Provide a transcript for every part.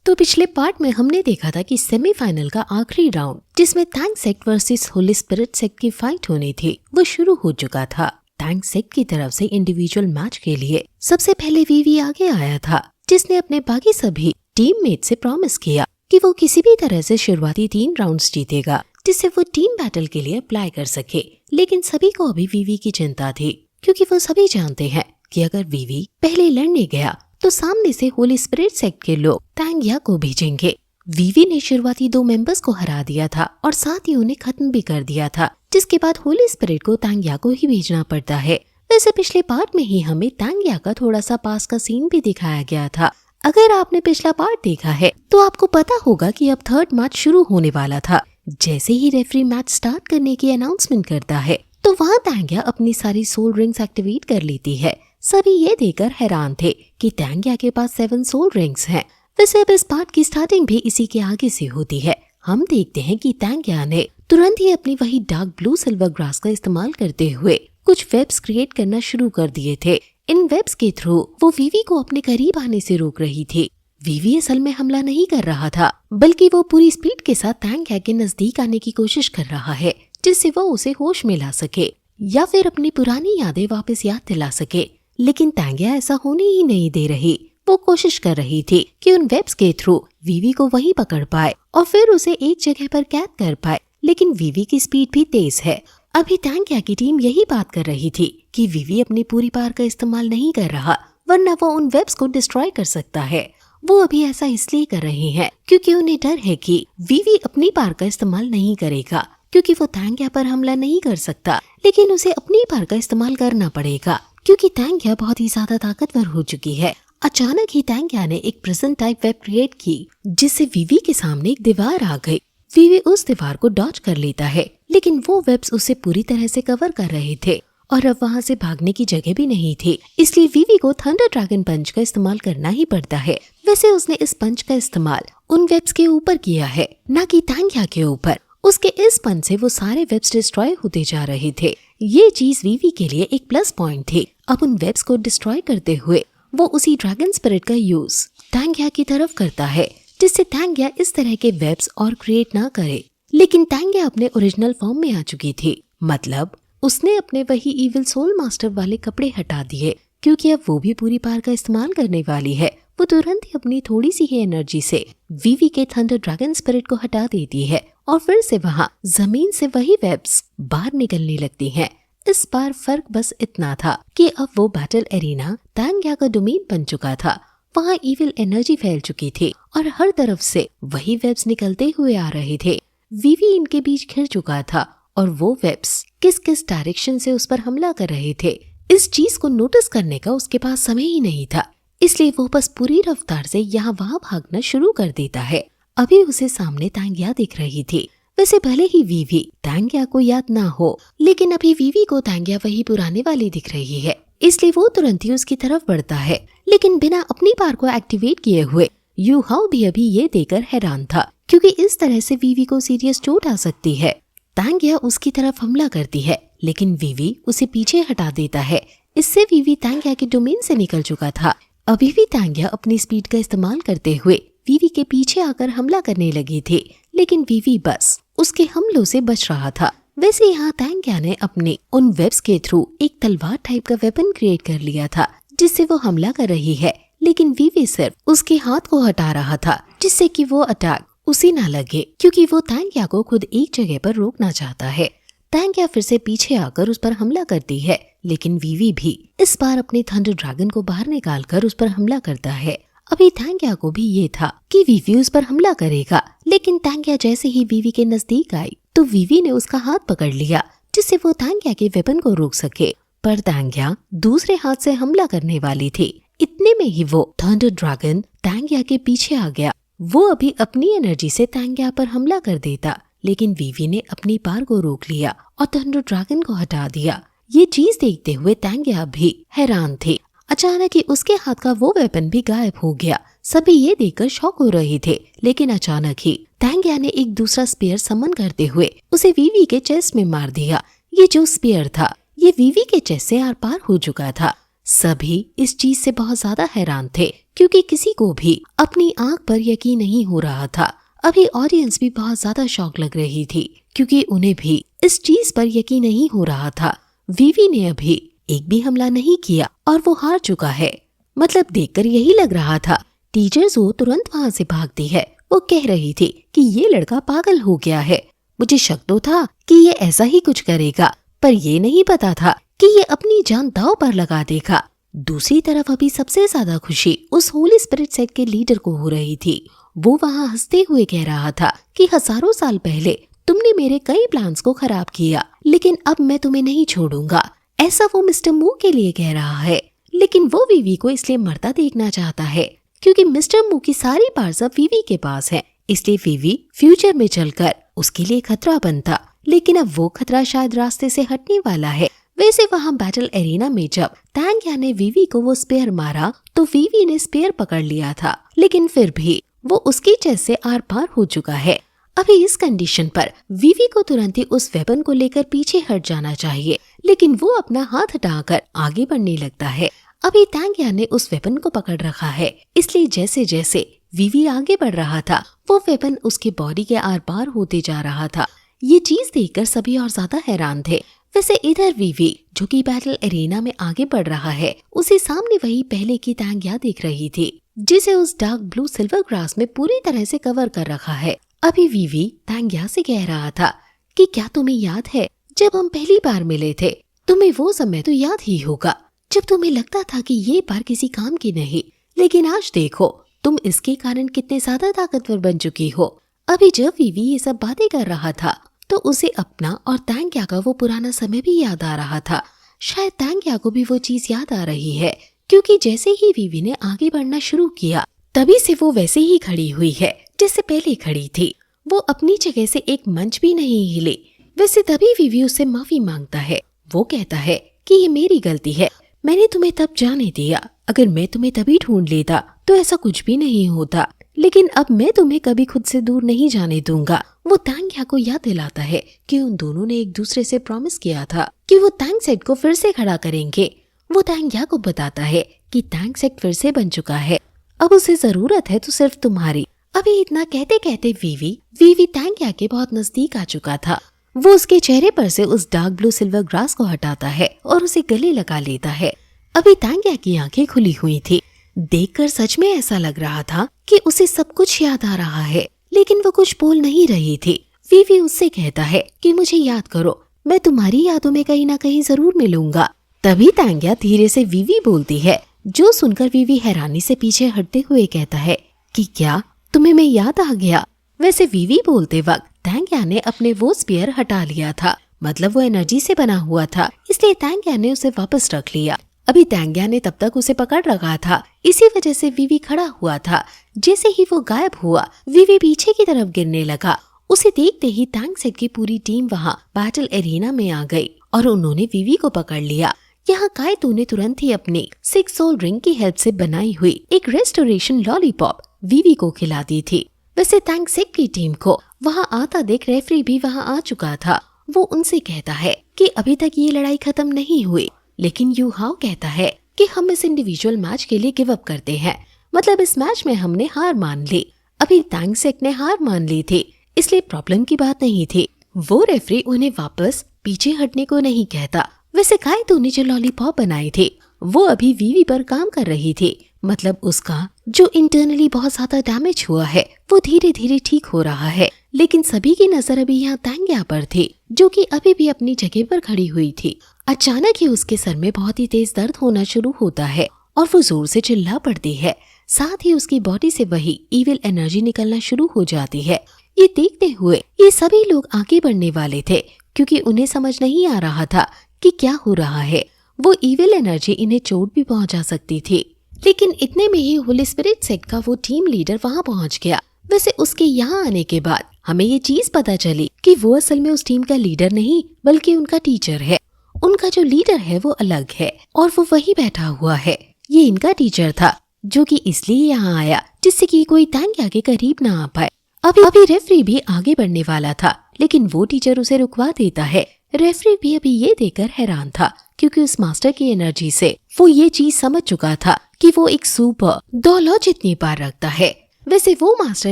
तो पिछले पार्ट में हमने देखा था कि सेमीफाइनल का आखिरी राउंड जिसमें tank sect versus Holi spirit sect की फाइट होनी थी वो शुरू हो चुका था। टैंक सेक्ट की तरफ से इंडिविजुअल मैच के लिए सबसे पहले वीवी आगे आया था, जिसने अपने बाकी सभी टीममेट से प्रॉमिस किया कि वो किसी भी तरह से शुरुआती 3 राउंड्स जीतेगा जिससे वो टीम बैटल के लिए अप्लाई कर सके। लेकिन सभी को अभी वीवी की चिंता थी, क्योंकि वो सभी जानते हैं कि अगर वीवी पहले लड़ने गया तो सामने से होली स्पिरिट सेक्ट के लोग तांग्या को भेजेंगे। वीवी ने शुरुआती 2 मेंबर्स को हरा दिया था और साथ ही उन्हें खत्म भी कर दिया था, जिसके बाद होली स्पिरिट को तांग्या को ही भेजना पड़ता है। वैसे पिछले पार्ट में ही हमें तांग्या का थोड़ा सा पास का सीन भी दिखाया गया था। अगर आपने पिछला पार्ट देखा है तो आपको पता होगा कि अब 3rd मैच शुरू होने वाला था। जैसे ही रेफरी मैच स्टार्ट करने की अनाउंसमेंट करता है तो वहाँ तांग्या अपनी सारी सोल रिंग्स एक्टिवेट कर लेती है। सभी ये देखकर हैरान थे कि तांग्या के पास 7 सोल रिंग्स हैं। वैसे अब इस पार्ट की स्टार्टिंग भी इसी के आगे से होती है। हम देखते हैं कि तांग्या ने तुरंत ही अपनी वही डार्क ब्लू सिल्वर ग्रास का इस्तेमाल करते हुए कुछ वेब्स क्रिएट करना शुरू कर दिए थे। इन वेब्स के थ्रू वो वीवी को अपने करीब आने से रोक रही थी। वीवी असल में हमला नहीं कर रहा था, बल्कि वो पूरी स्पीड के साथ तांग्या के नजदीक आने की कोशिश कर रहा है, जिससे वो उसे होश में ला सके या फिर अपनी पुरानी यादें वापस याद दिला सके। लेकिन तांग्या ऐसा होने ही नहीं दे रही। वो कोशिश कर रही थी कि उन वेब्स के थ्रू वीवी को वहीं पकड़ पाए और फिर उसे एक जगह पर कैद कर पाए। लेकिन वीवी की स्पीड भी तेज है। अभी तांग्या की टीम यही बात कर रही थी कि वीवी अपनी पूरी पावर का इस्तेमाल नहीं कर रहा, वरना वो उन वेब्स को डिस्ट्रॉय कर सकता है। वो अभी ऐसा इसलिए कर रहे हैं क्योंकि उन्हें डर है कि वीवी अपनी पावर का इस्तेमाल नहीं करेगा, क्योंकि वो तांग्या पर हमला नहीं कर सकता, लेकिन उसे अपनी पावर का इस्तेमाल करना पड़ेगा क्योंकि तांग्या बहुत ही ज्यादा ताकतवर हो चुकी है। अचानक ही तांग्या ने एक प्रिजन टाइप वेब क्रिएट की, जिससे वीवी के सामने एक दीवार आ गई। वीवी उस दीवार को डॉज कर लेता है, लेकिन वो वेब्स उसे पूरी तरह से कवर कर रहे थे और अब वहाँ से भागने की जगह भी नहीं थी। इसलिए वीवी को थंडर ड्रैगन पंच का इस्तेमाल करना ही पड़ता है। वैसे उसने इस पंच का इस्तेमाल उन वेब्स के ऊपर किया है, न कि तांग्या के ऊपर। उसके इस पंच से वो सारे वेब्स डिस्ट्रॉय होते जा रहे थे। ये चीज वीवी के लिए एक प्लस पॉइंट थी। अब उन वेब्स को डिस्ट्रॉय करते हुए वो उसी ड्रैगन स्पिरिट का यूज तांग्या की तरफ करता है, जिससे तांग्या इस तरह के वेब्स और क्रिएट ना करे। लेकिन तांग्या अपने ओरिजिनल फॉर्म में आ चुकी थी, मतलब उसने अपने वही इविल सोल मास्टर वाले कपड़े हटा दिए, क्योंकि अब वो भी पूरी पावर का इस्तेमाल करने वाली है। वो तुरंत ही अपनी थोड़ी सी ही एनर्जी से वीवी के थंडर ड्रैगन स्पिरिट को हटा देती है और फिर से वहाँ जमीन से वही वेब्स बाहर निकलने लगती हैं। इस बार फर्क बस इतना था कि अब वो बैटल एरिना तांग्या का डोमेन बन चुका था। वहाँ इविल एनर्जी फैल चुकी थी और हर तरफ से वही वेब्स निकलते हुए आ रहे थे। वीवी इनके बीच घिर चुका था और वो वेब्स किस किस डायरेक्शन से उस पर हमला कर रहे थे, इस चीज को नोटिस करने का उसके पास समय ही नहीं था। इसलिए वो बस पूरी रफ्तार से यहाँ वहाँ भागना शुरू कर देता है। अभी उसे सामने तांग्या दिख रही थी। वैसे भले ही वीवी तांग्या को याद ना हो, लेकिन अभी वीवी को तांग्या वही पुराने वाली दिख रही है, इसलिए वो तुरंत ही उसकी तरफ बढ़ता है। लेकिन बिना अपनी पावर को एक्टिवेट किए हुए यू हाउ भी अभी ये देखकर हैरान था, क्योंकि इस तरह से वीवी को सीरियस चोट आ सकती है। तांग्या उसकी तरफ हमला करती है, लेकिन वीवी उसे पीछे हटा देता है। इससे वीवी तांग्या के डोमेन से निकल चुका था। अभी भी तांग्या अपनी स्पीड का इस्तेमाल करते हुए वीवी के पीछे आकर हमला करने लगी थी, लेकिन वीवी बस उसके हमलों से बच रहा था। वैसे यहाँ तांग्या ने अपने उन वेब्स के थ्रू एक तलवार टाइप का वेपन क्रिएट कर लिया था, जिससे वो हमला कर रही है। लेकिन वीवी सिर्फ उसके हाथ को हटा रहा था, जिससे कि वो अटैक उसे ना लगे, क्योंकि वो तांग्या को खुद एक जगह पर रोकना चाहता है। तांग्या फिर से पीछे आकर उस पर हमला करती है, लेकिन वीवी भी इस बार अपने थंडर ड्रैगन को बाहर निकालकर उस पर हमला करता है। अभी तांग्या को भी ये था कि वीवी उस पर हमला करेगा, लेकिन तांग्या जैसे ही वीवी के नजदीक आई तो वीवी ने उसका हाथ पकड़ लिया, जिससे वो तांग्या के वेपन को रोक सके। पर तांग्या दूसरे हाथ से हमला करने वाली थी। इतने में ही वो थंडर ड्रैगन तांग्या के पीछे आ गया। वो अभी अपनी एनर्जी से तांग्या पर हमला कर देता, लेकिन वीवी ने अपनी पावर को रोक लिया और थंडर ड्रैगन को हटा दिया। ये चीज देखते हुए तांग्या भी हैरान थी। अचानक ही उसके हाथ का वो वेपन भी गायब हो गया। सभी ये देखकर शॉक हो रहे थे, लेकिन अचानक ही तांग्या ने एक दूसरा स्पीयर समन करते हुए उसे वीवी के चेस्ट में मार दिया। ये जो स्पीयर था ये वीवी के चेस्ट से आर पार हो चुका था। सभी इस चीज से बहुत ज्यादा हैरान थे क्योंकि किसी को भी अपनी आंख पर यकीन नहीं हो रहा था। अभी ऑडियंस भी बहुत ज्यादा शॉक लग रही थी क्योंकि उन्हें भी इस चीज पर यकीन नहीं हो रहा था। वीवी ने अभी एक भी हमला नहीं किया और वो हार चुका है। मतलब देखकर यही लग रहा था। टीचर्स वो तुरंत वहाँ से भागती है। वो कह रही थी कि ये लड़का पागल हो गया है। मुझे शक तो था कि ये ऐसा ही कुछ करेगा, पर ये नहीं पता था कि ये अपनी जान दांव पर लगा देगा। दूसरी तरफ अभी सबसे ज्यादा खुशी उस होली स्पिरिट सेट के लीडर को हो रही थी। वो वहाँ हंसते हुए कह रहा था कि हजारों साल पहले तुमने मेरे कई प्लान्स को खराब किया, लेकिन अब मैं तुम्हें नहीं छोड़ूंगा। ऐसा वो मिस्टर मू के लिए कह रहा है, लेकिन वो वीवी को इसलिए मरता देखना चाहता है क्योंकि मिस्टर मू की सारी पार्ट्स अब वीवी के पास है। इसलिए वीवी फ्यूचर में चलकर उसके लिए खतरा बनता, लेकिन अब वो खतरा शायद रास्ते से हटने वाला है। वैसे वहाँ बैटल एरिना में जब तांग्या ने वीवी को वो स्पेयर मारा तो वीवी ने स्पेयर पकड़ लिया था, लेकिन फिर भी वो उसकी चेस्ट से आर पार हो चुका है। अभी इस कंडीशन पर वीवी को तुरंत ही उस वेपन को लेकर पीछे हट जाना चाहिए, लेकिन वो अपना हाथ हटाकर आगे बढ़ने लगता है। अभी तांग्या ने उस वेपन को पकड़ रखा है, इसलिए जैसे जैसे वीवी आगे बढ़ रहा था वो वेपन उसके बॉडी के आर पार होते जा रहा था। ये चीज देखकर सभी और ज्यादा हैरान थे। वैसे इधर वीवी जो कि बैटल एरिना में आगे बढ़ रहा है, उसे सामने वही पहले की तांग्या देख रही थी जिसे उस डार्क ब्लू सिल्वर ग्रास में पूरी तरह से कवर कर रखा है। अभी वीवी तांग्या से कह रहा था कि क्या तुम्हें याद है जब हम पहली बार मिले थे? तुम्हें वो समय तो याद ही होगा जब तुम्हें लगता था कि ये बार किसी काम की नहीं, लेकिन आज देखो तुम इसके कारण कितने ज्यादा ताकतवर बन चुकी हो। अभी जब वीवी ये सब बातें कर रहा था तो उसे अपना और तांग्या का वो पुराना समय भी याद आ रहा था। शायद तांग्या को भी वो चीज याद आ रही है क्योंकि जैसे ही वीवी ने आगे बढ़ना शुरू किया तभी से वो वैसे ही खड़ी हुई है जैसे पहले खड़ी थी। वो अपनी जगह से एक मंच भी नहीं हिली। वैसे तभी वीवी उससे माफी मांगता है। वो कहता है कि ये मेरी गलती है, मैंने तुम्हें तब जाने दिया। अगर मैं तुम्हें तभी ढूंढ लेता तो ऐसा कुछ भी नहीं होता, लेकिन अब मैं तुम्हें कभी खुद से दूर नहीं जाने दूंगा। वो तांग्या को याद दिलाता है कि उन दोनों ने एक दूसरे से प्रॉमिस किया था कि वो टैंक सेट को फिर से खड़ा करेंगे। वो तांग्या को बताता है कि टैंक सेट फिर से बन चुका है, अब उसे जरूरत है तो सिर्फ तुम्हारी। अभी इतना कहते कहते वीवी तांग्या के बहुत नजदीक आ चुका था। वो उसके चेहरे पर से उस डार्क ब्लू सिल्वर ग्रास को हटाता है और उसे गले लगा लेता है। अभी तांग्या की आंखें खुली हुई थी। देखकर सच में ऐसा लग रहा था कि उसे सब कुछ याद आ रहा है, लेकिन वो कुछ बोल नहीं रही थी। वीवी उससे कहता है कि मुझे याद करो, मैं तुम्हारी यादों में कहीं ना कहीं जरूर मिलूंगा। तभी तांग्या धीरे से वीवी बोलती है, जो सुनकर वीवी हैरानी से पीछे हटते हुए कहता है कि क्या तुम्हें मैं याद आ गया? वैसे वीवी बोलते वक्त तांग्या ने अपने वो स्पीयर हटा लिया था, मतलब वो एनर्जी से बना हुआ था, इसलिए तांग्या ने उसे वापस रख लिया। अभी तांग्या ने तब तक उसे पकड़ रखा था, इसी वजह से वीवी खड़ा हुआ था। जैसे ही वो गायब हुआ वीवी पीछे की तरफ गिरने लगा। उसे देखते ही टैंक सेट की पूरी टीम वहाँ बैटल एरिना में आ गई और उन्होंने वीवी को पकड़ लिया। यहाँ काइतो ने तुरंत ही अपनी 6 सोल रिंग की हेल्प से बनाई हुई एक रेस्टोरेशन लॉलीपॉप वीवी को खिला दी थी। वैसे टैंक सेट की टीम को वहाँ आता देख रेफरी भी वहाँ आ चुका था। वो उनसे कहता है कि अभी तक ये लड़ाई खत्म नहीं हुई, लेकिन यू हाओ कहता है कि हम इस इंडिविजुअल मैच के लिए गिव अप करते हैं, मतलब इस मैच में हमने हार मान ली। अभी टैंक सेट ने हार मान ली थी, इसलिए प्रॉब्लम की बात नहीं थी। वो रेफरी उन्हें वापस पीछे हटने को नहीं कहता। वैसे काइतो ने जो लॉलीपॉप बनाई थी वो अभी वीवी पर काम कर रही थी, मतलब उसका जो इंटरनली बहुत ज्यादा डैमेज हुआ है वो धीरे धीरे ठीक हो रहा है। लेकिन सभी की नजर अभी यहाँ तांग्या पर थी, जो कि अभी भी अपनी जगह पर खड़ी हुई थी। अचानक ही उसके सर में बहुत ही तेज दर्द होना शुरू होता है और वो जोर से चिल्ला पड़ती है। साथ ही उसकी बॉडी से वही इविल एनर्जी निकलना शुरू हो जाती है। ये देखते हुए ये सभी लोग आगे बढ़ने वाले थे, क्योंकि उन्हें समझ नहीं आ रहा था कि क्या हो रहा है। वो इविल एनर्जी इन्हें चोट भी पहुंचा सकती थी। लेकिन इतने में ही होली स्पिरिट सेट का वो टीम लीडर वहां पहुंच गया। वैसे उसके यहाँ आने के बाद हमें ये चीज पता चली कि वो असल में उस टीम का लीडर नहीं बल्कि उनका टीचर है। उनका जो लीडर है वो अलग है और वो वही बैठा हुआ है। ये इनका टीचर था, जो कि इसलिए यहाँ आया जिससे कि कोई तांग्या के करीब ना आ पाए। अभी रेफरी भी आगे बढ़ने वाला था, लेकिन वो टीचर उसे रुकवा देता है। रेफरी भी अभी ये देखकर हैरान था क्योंकि उस मास्टर की एनर्जी से वो ये चीज समझ चुका था कि वो एक सुपर डॉलर जितनी पार रखता है। वैसे वो मास्टर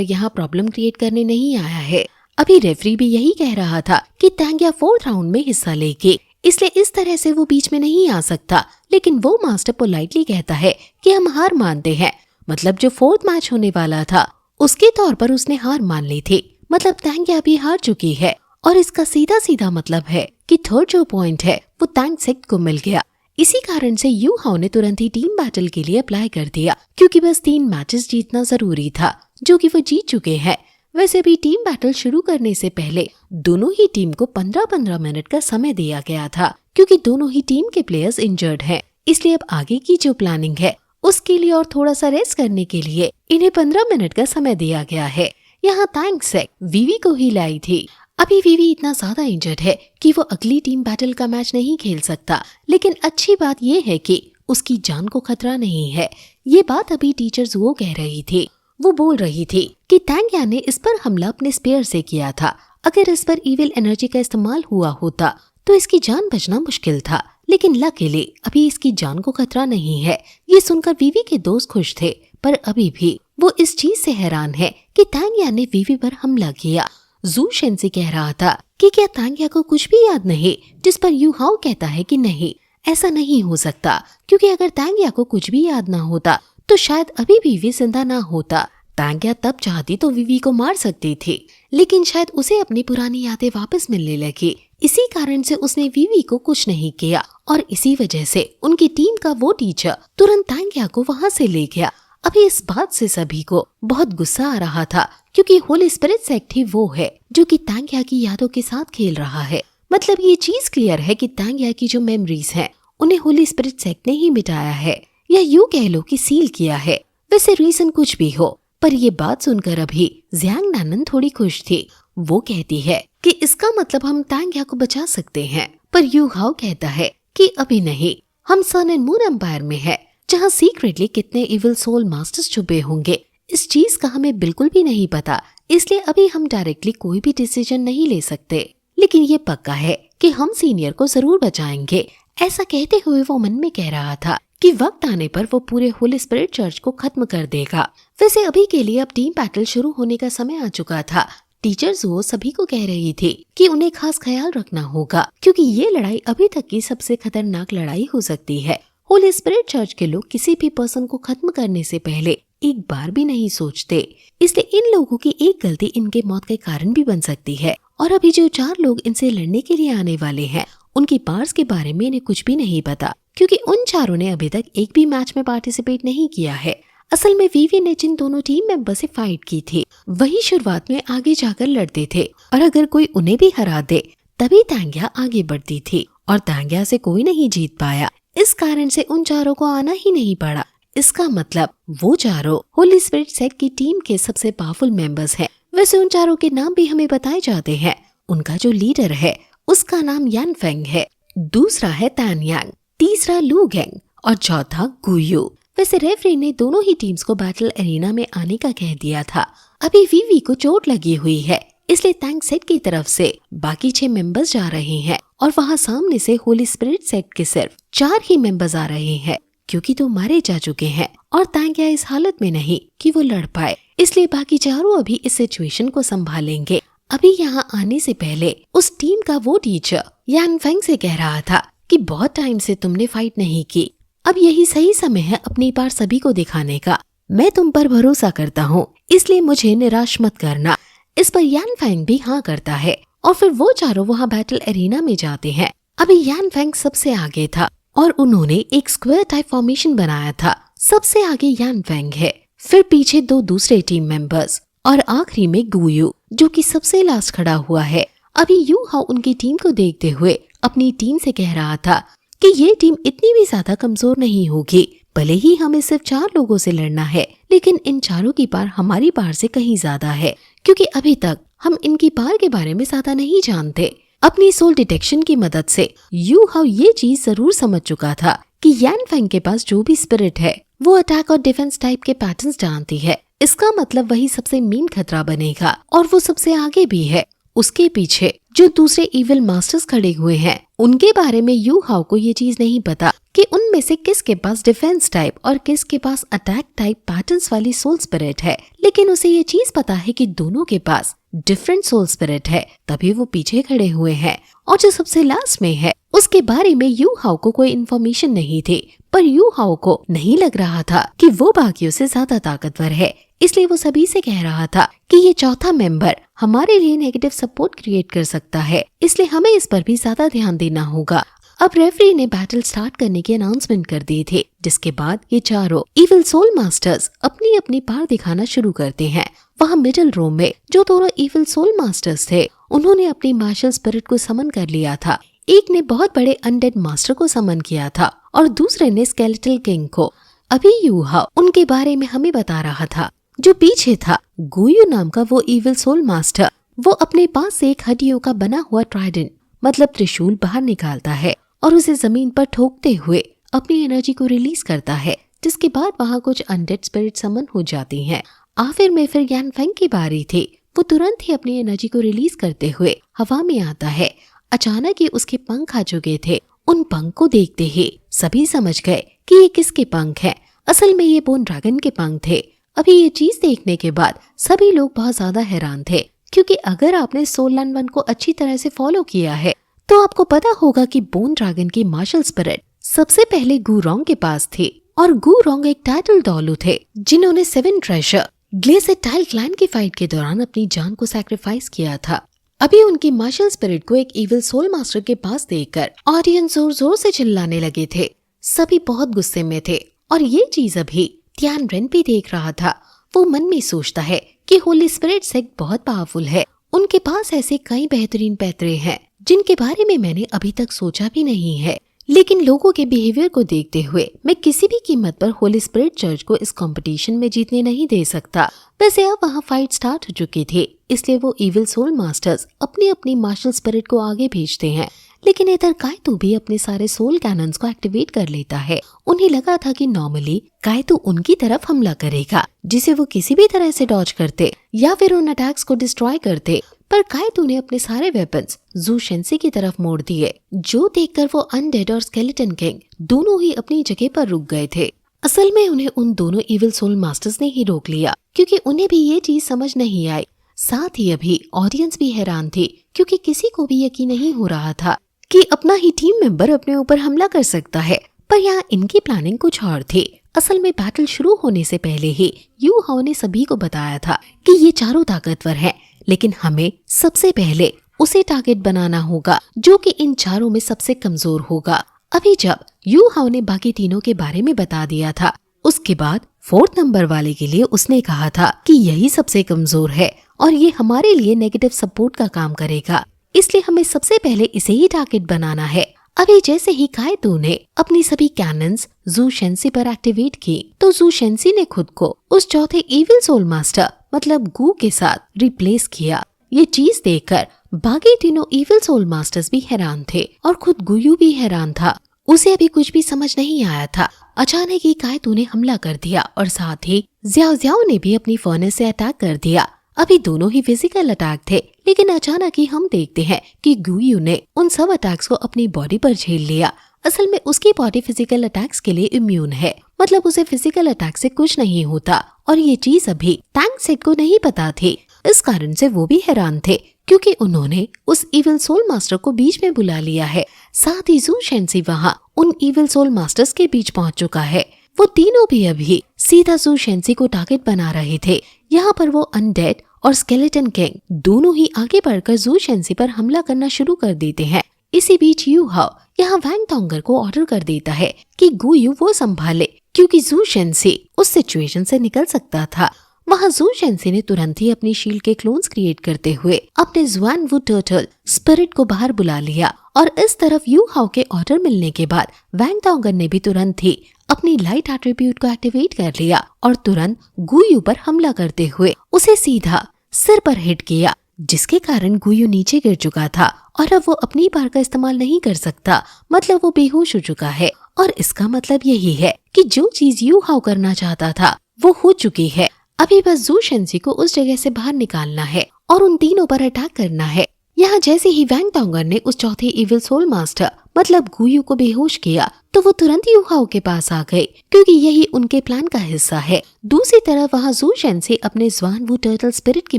यहाँ प्रॉब्लम क्रिएट करने नहीं आया है। अभी रेफरी भी यही कह रहा था कि तांग्या 4th राउंड में हिस्सा लेगी, इसलिए इस तरह से वो बीच में नहीं आ सकता। लेकिन वो मास्टर पोलाइटली कहता है कि हम हार मानते हैं। मतलब जो 4th मैच होने वाला था उसके तौर पर उसने हार मान ली थी। मतलब तांग्या भी हार चुकी है और इसका सीधा सीधा मतलब है कि 3rd जो पॉइंट है वो टैंग सेक्ट को मिल गया। इसी कारण से यू हाउ ने तुरंत ही टीम बैटल के लिए अप्लाई कर दिया, क्योंकि बस 3 मैचेस जीतना जरूरी था, जो कि वो जीत चुके हैं। वैसे भी टीम बैटल शुरू करने से पहले दोनों ही टीम को 15-15 मिनट का समय दिया गया था, क्योंकि दोनों ही टीम के प्लेयर्स इंजर्ड हैं। इसलिए अब आगे की जो प्लानिंग है उसके लिए और थोड़ा सा रेस्ट करने के लिए इन्हें 15 मिनट का समय दिया गया है। यहाँ टैंग सेक्ट वीवी को ही लाई थी। अभी वीवी इतना ज्यादा इंजर्ड है कि वो अगली टीम बैटल का मैच नहीं खेल सकता। लेकिन अच्छी बात ये है कि उसकी जान को खतरा नहीं है। ये बात अभी टीचर्स वो कह रही थी। वो बोल रही थी कि तांग्या ने इस पर हमला अपने स्पेयर से किया था। अगर इस पर इविल एनर्जी का इस्तेमाल हुआ होता तो इसकी जान बचना मुश्किल था। लेकिन लकीली अभी इसकी जान को खतरा नहीं है। ये सुनकर वीवी के दोस्त खुश थे, पर अभी भी वो इस चीज से हैरान है कि तांग्या ने वीवी पर हमला किया। जू शेंसी कह रहा था कि क्या तांग्या को कुछ भी याद नहीं, जिस पर यू हाउ कहता है कि नहीं, ऐसा नहीं हो सकता, क्योंकि अगर तांग्या को कुछ भी याद ना होता तो शायद अभी भी वीवी जिंदा ना होता। तांग्या तब चाहती तो वीवी को मार सकती थी, लेकिन शायद उसे अपनी पुरानी यादें वापस मिलने लगी। इसी कारण से उसने वीवी को कुछ नहीं किया और इसी वजह से उनकी टीम का वो टीचर तुरंत तांग्या को वहाँ से ले गया। अभी इस बात से सभी को बहुत गुस्सा आ रहा था, क्योंकि होली स्पिरिट सेक्ट ही वो है जो कि तांग्या की यादों के साथ खेल रहा है। मतलब ये चीज क्लियर है कि तांग्या की जो मेमोरीज हैं उन्हें होली स्पिरिट सेक्ट ने ही मिटाया है, या यूँ कह लो कि सील किया है। वैसे रीजन कुछ भी हो, पर ये बात सुनकर अभी ज़ियांग नानन थोड़ी खुश थी। वो कहती है कि इसका मतलब हम तांग्या को बचा सकते हैं, पर यू हाउ कहता है कि अभी नहीं, हम सन एंड मून एम्पायर में है, जहाँ सीक्रेटली कितने इविल सोल मास्टर्स छुपे होंगे। इस चीज का हमें बिल्कुल भी नहीं पता, इसलिए अभी हम डायरेक्टली कोई भी डिसीजन नहीं ले सकते। लेकिन ये पक्का है कि हम सीनियर को जरूर बचाएंगे। ऐसा कहते हुए वो मन में कह रहा था कि वक्त आने पर वो पूरे होली स्पिरिट चर्च को खत्म कर देगा। वैसे अभी के लिए अब टीम बैटल शुरू होने का समय आ चुका था। टीचर्स वो सभी को कह रही थी कि उन्हें खास ख्याल रखना होगा, क्योंकि ये लड़ाई अभी तक की सबसे खतरनाक लड़ाई हो सकती है। होली स्पिरिट चर्च के लोग किसी भी पर्सन को खत्म करने से पहले एक बार भी नहीं सोचते, इसलिए इन लोगों की एक गलती इनके मौत के कारण भी बन सकती है। और अभी जो 4 लोग इनसे लड़ने के लिए आने वाले हैं, उनकी पार्स के बारे में इन्हें कुछ भी नहीं पता, क्योंकि उन चारों ने अभी तक एक भी मैच में पार्टिसिपेट नहीं किया है। असल में वीवी ने जिन दोनों टीम मेंबर से फाइट की थी, वही शुरुआत में आगे जाकर लड़ते थे, और अगर कोई उन्हें भी हरा दे तभी तांग्या आगे बढ़ती थी, और तांग्या से कोई नहीं जीत पाया। इस कारण से उन चारों को आना ही नहीं पड़ा। इसका मतलब वो चारों होली स्पिरिट सेक्ट की टीम के सबसे पावरफुल मेंबर्स हैं। वैसे उन चारों के नाम भी हमें बताए जाते हैं। उनका जो लीडर है उसका नाम यान फेंग है, दूसरा है तान यांग, तीसरा लू गेंग और चौथा गुयू। वैसे रेफरी ने दोनों ही टीम्स को बैटल एरिना में आने का कह दिया था। अभी वीवी को चोट लगी हुई है, इसलिए टैंक सेट की तरफ से बाकी 6 मेंबर्स जा रहे हैं, और वहाँ सामने से होली स्पिरिट सेट के सिर्फ 4 ही मेंबर्स आ रहे हैं, क्योंकि तो मारे जा चुके हैं और तांग्या इस हालत में नहीं कि वो लड़ पाए। इसलिए बाकी चारों अभी इस सिचुएशन को संभालेंगे। अभी यहाँ आने से पहले उस टीम का वो टीचर यान फेंग से कह रहा था कि बहुत टाइम से तुमने फाइट नहीं की, अब यही सही समय है अपनी पार सभी को दिखाने का। मैं तुम पर भरोसा करता हूँ, इसलिए मुझे निराश मत करना। इस पर यान फेंग भी हाँ करता है, और फिर वो चारों वहाँ बैटल एरिना में जाते हैं। अभी यान फेंग सबसे आगे था और उन्होंने एक स्क्वायर टाइप फॉर्मेशन बनाया था। सबसे आगे यान फेंग है, फिर पीछे 2 दूसरे टीम मेंबर्स और आखिरी में गुयू, जो कि सबसे लास्ट खड़ा हुआ है। अभी यू हाउ उनकी टीम को देखते हुए अपनी टीम से कह रहा था कि ये टीम इतनी भी ज्यादा कमजोर नहीं होगी। भले ही हमें सिर्फ 4 लोगों से लड़ना है, लेकिन इन चारों की पार हमारी पार से कहीं ज्यादा है, क्योंकि अभी तक हम इनकी पार के बारे में ज्यादा नहीं जानते। अपनी सोल डिटेक्शन की मदद से यू हाउ ये चीज जरूर समझ चुका था कि यान फेंग के पास जो भी स्पिरिट है वो अटैक और डिफेंस टाइप के पैटर्न्स जानती है। इसका मतलब वही सबसे मेन खतरा बनेगा, और वो सबसे आगे भी है। उसके पीछे जो दूसरे इविल मास्टर्स खड़े हुए हैं उनके बारे में यू हाउ को ये चीज नहीं पता कि उनमें से किसके पास डिफेंस टाइप और किसके पास अटैक टाइप पैटर्न्स वाली सोल स्पिरिट है, लेकिन उसे ये चीज पता है कि दोनों के पास डिफरेंट सोल स्पिरिट है, तभी वो पीछे खड़े हुए हैं। और जो सबसे लास्ट में है उसके बारे में यू हाउ को कोई इन्फॉर्मेशन नहीं थी, पर यू हाउ को नहीं लग रहा था कि वो बाकियों से ज्यादा ताकतवर है, इसलिए वो सभी से कह रहा था कि ये चौथा मेंबर हमारे लिए नेगेटिव सपोर्ट क्रिएट कर सकता है, इसलिए हमें इस पर भी ज्यादा ध्यान देना होगा। अब रेफरी ने बैटल स्टार्ट करने की अनाउंसमेंट कर दी थी, जिसके बाद ये चारों इविल सोल मास्टर्स अपनी अपनी पावर दिखाना शुरू करते हैं। वहाँ मिडिल रूम में जो दोनों इविल सोल मास्टर्स थे उन्होंने अपनी मार्शल स्पिरिट को समन कर लिया था। एक ने बहुत बड़े अनडेड मास्टर को समन किया था और दूसरे ने स्केलेटल किंग को। अभी यू हाउ उनके बारे में हमें बता रहा था। जो पीछे था गुयू नाम का वो इविल सोल मास्टर, वो अपने पास से एक हड्डियों का बना हुआ ट्राइडेंट मतलब त्रिशूल बाहर निकालता है और उसे जमीन पर ठोकते हुए अपनी एनर्जी को रिलीज करता है, जिसके बाद वहाँ कुछ अनडेड स्पिरिट समन हो जाती हैं। आखिर में फिर यान फेंग की बारी थी। वो तुरंत ही अपनी एनर्जी को रिलीज करते हुए हवा में आता है। अचानक ही उसके पंख आ चुके थे। उन पंख को देखते ही सभी समझ गए कि ये किसके पंख हैं। असल में ये बोन ड्रैगन के पंख थे। अभी ये चीज देखने के बाद सभी लोग बहुत ज्यादा हैरान थे, क्योंकि अगर आपने सोल लैंड 1 को अच्छी तरह से फॉलो किया है तो आपको पता होगा कि बोन ड्रैगन की मार्शल स्पिरिट सबसे पहले गू रोंग के पास थी, और गू रोंग एक टाइटल डॉलू थे जिन्होंने 7 ट्रेजर ग्लेसेड टाइल क्लैन की फाइट के दौरान अपनी जान को सैक्रिफाइस किया था। अभी उनकी मार्शल स्पिरिट को एक इविल सोल मास्टर के पास देखकर ऑडियंस जोर जोर से चिल्लाने लगे थे। सभी बहुत गुस्से में थे और ये चीज अभी तियान रेन भी देख रहा था। वो मन में सोचता है कि होली स्पिरिट सेक्ट बहुत पावरफुल है। उनके पास ऐसे कई बेहतरीन पैतरे हैं जिनके बारे में मैंने अभी तक सोचा भी नहीं है, लेकिन लोगों के बिहेवियर को देखते हुए मैं किसी भी कीमत पर होली स्पिरिट चर्च को इस कंपटीशन में जीतने नहीं दे सकता। वैसे अब वहाँ फाइट स्टार्ट हो चुकी थी, इसलिए वो इविल सोल मास्टर्स अपनी अपनी मार्शल स्पिरिट को आगे भेजते हैं, लेकिन इधर कायतू भी अपने सारे सोल कैनन्स को एक्टिवेट कर लेता है। उन्हें लगा था कि नॉर्मली कायतू उनकी तरफ हमला करेगा, जिसे वो किसी भी तरह से डॉज करते या फिर उन अटैक्स को डिस्ट्रॉय करते, पर कायतू ने अपने सारे वेपन्स जू शेंसी की तरफ मोड़ दिए, जो देखकर वो अनडेड और स्केलेटन किंग दोनों ही अपनी जगह पर रुक गए थे। असल में उन्हें उन दोनों इविल सोल मास्टर्स ने ही रोक लिया, क्योंकि उन्हें भी ये चीज समझ नहीं आई। साथ ही अभी ऑडियंस भी हैरान थी, क्योंकि किसी को भी यकीन नहीं हो रहा था कि अपना ही टीम मेंबर अपने ऊपर हमला कर सकता है। पर यहाँ इनकी प्लानिंग कुछ और थी। असल में बैटल शुरू होने से पहले ही यू हाउ ने सभी को बताया था कि ये चारों ताकतवर हैं, लेकिन हमें सबसे पहले उसे टारगेट बनाना होगा जो कि इन चारों में सबसे कमजोर होगा। अभी जब यू हाउ ने बाकी तीनों के बारे में बता दिया था, उसके बाद 4th नंबर वाले के लिए उसने कहा था कि यही सबसे कमजोर है और ये हमारे लिए नेगेटिव सपोर्ट का काम करेगा, इसलिए हमें सबसे पहले इसे ही टारगेट बनाना है। अभी जैसे ही कायतू ने अपनी सभी कैनन्स जू शेंसी पर एक्टिवेट की, तो जू शेंसी ने खुद को उस चौथे इविल सोल मास्टर मतलब गू के साथ रिप्लेस किया। ये चीज देखकर बाकी तीनों इविल सोल मास्टर्स भी हैरान थे और खुद गुयू भी हैरान था। उसे अभी कुछ भी समझ नहीं आया था। अचानक ही कायतू ने हमला कर दिया और साथ ही ज़्याओ ज़्याओ ने भी अपनी फर्नेस से अटैक कर दिया। अभी दोनों ही फिजिकल अटैक थे, लेकिन अचानक ही हम देखते हैं कि गुयू ने उन सब अटैक्स को अपनी बॉडी पर झेल लिया। असल में उसकी बॉडी फिजिकल अटैक्स के लिए इम्यून है, मतलब उसे फिजिकल अटैक से कुछ नहीं होता, और ये चीज अभी टैंक सेट को नहीं पता थी। इस कारण से वो भी हैरान थे, क्योंकि उन्होंने उस इविल सोल मास्टर को बीच में बुला लिया है। साथ ही जू शेंसी वहाँ उन इविल सोल मास्टर्स के बीच पहुँच चुका है। वो तीनों भी अभी सीधा जू शेंसी को टारगेट बना रहे थे। यहाँ पर वो अनडेड और स्केलेटन किंग दोनों ही आगे बढ़कर जू शेंसी पर हमला करना शुरू कर देते हैं। इसी बीच यू हाउ यहाँ वैंग टोंगर को ऑर्डर कर देता है कि गुयू वो संभाले, क्योंकि जू शेंसी उस सिचुएशन से निकल सकता था। वहाँ जू शेंसी ने तुरंत ही अपनी शील्ड के क्लोन्स क्रिएट करते हुए अपने ज़्वान वू टर्टल स्पिरिट को बाहर बुला लिया, और इस तरफ यू हाउ के ऑर्डर मिलने के बाद वैंग टोंगर ने भी तुरंत ही अपनी लाइट एट्रीब्यूट को एक्टिवेट कर लिया और तुरंत गुयू पर हमला करते हुए उसे सीधा सिर पर हिट किया, जिसके कारण गुयू नीचे गिर चुका था और अब वो अपनी पावर का इस्तेमाल नहीं कर सकता, मतलब वो बेहोश हो चुका है। और इसका मतलब यही है कि जो चीज यू हाउ करना चाहता था वो हो चुकी है। अभी बस जू शेंसी को उस जगह से बाहर निकालना है और उन तीनों पर अटैक करना है। यहाँ जैसे ही वैंग डोंगर ने उस चौथे इविल सोल मास्टर मतलब गुयू को बेहोश किया तो वो तुरंत यू हाओ के पास आ गए क्योंकि यही उनके प्लान का हिस्सा है। दूसरी तरफ वहाँ जू शेंसी अपने स्वान वू टर्टल स्पिरिट की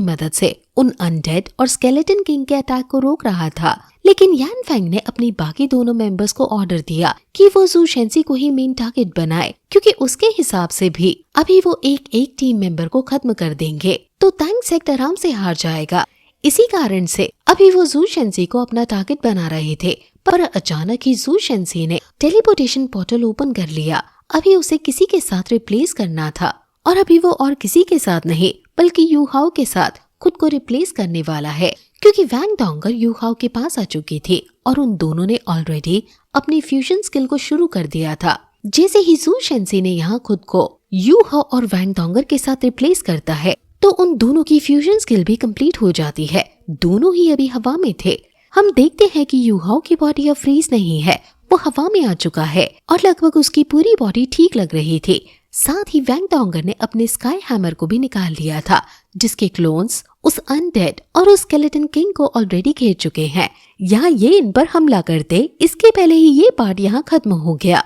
मदद से उन अनडेड और स्केलेटन किंग के अटैक को रोक रहा था, लेकिन यान फेंग ने अपनी बाकी दोनों मेंबर्स को ऑर्डर दिया कि वो जू शेंसी को ही मेन टारगेट बनाए क्योंकि उसके हिसाब से भी अभी वो एक एक टीम मेंबर को खत्म कर देंगे तो टैंक सेक्ट आराम से हार जाएगा। इसी कारण से अभी वो जू शेंसी को अपना टारगेट बना रहे थे, पर अचानक ही जू शेंसी ने टेलीपोर्टेशन पोर्टल ओपन कर लिया। अभी उसे किसी के साथ रिप्लेस करना था और अभी वो और किसी के साथ नहीं बल्कि यू हाओ के साथ खुद को रिप्लेस करने वाला है क्योंकि वैंग डोंगर यू हाओ के पास आ चुकी थी और उन दोनों ने ऑलरेडी अपनी फ्यूजन स्किल को शुरू कर दिया था। जैसे ही जू शेंसी ने यहाँ खुद को यू हाओ और वैंग डोंगर के साथ रिप्लेस करता है तो उन दोनों की फ्यूजन स्किल भी कंप्लीट हो जाती है। दोनों ही अभी हवा में थे। हम देखते हैं कि यू हाओ की बॉडी अब फ्रीज नहीं है, वो हवा में आ चुका है और लगभग उसकी पूरी बॉडी ठीक लग रही थी। साथ ही वैंग डोंगर ने अपने स्काई हैमर को भी निकाल लिया था जिसके क्लोन्स उस अनडेड और उस स्केलेटन किंग को ऑलरेडी घेर चुके हैं। यहाँ ये इन पर हमला करते इसके पहले ही ये पार्ट यहाँ खत्म हो गया।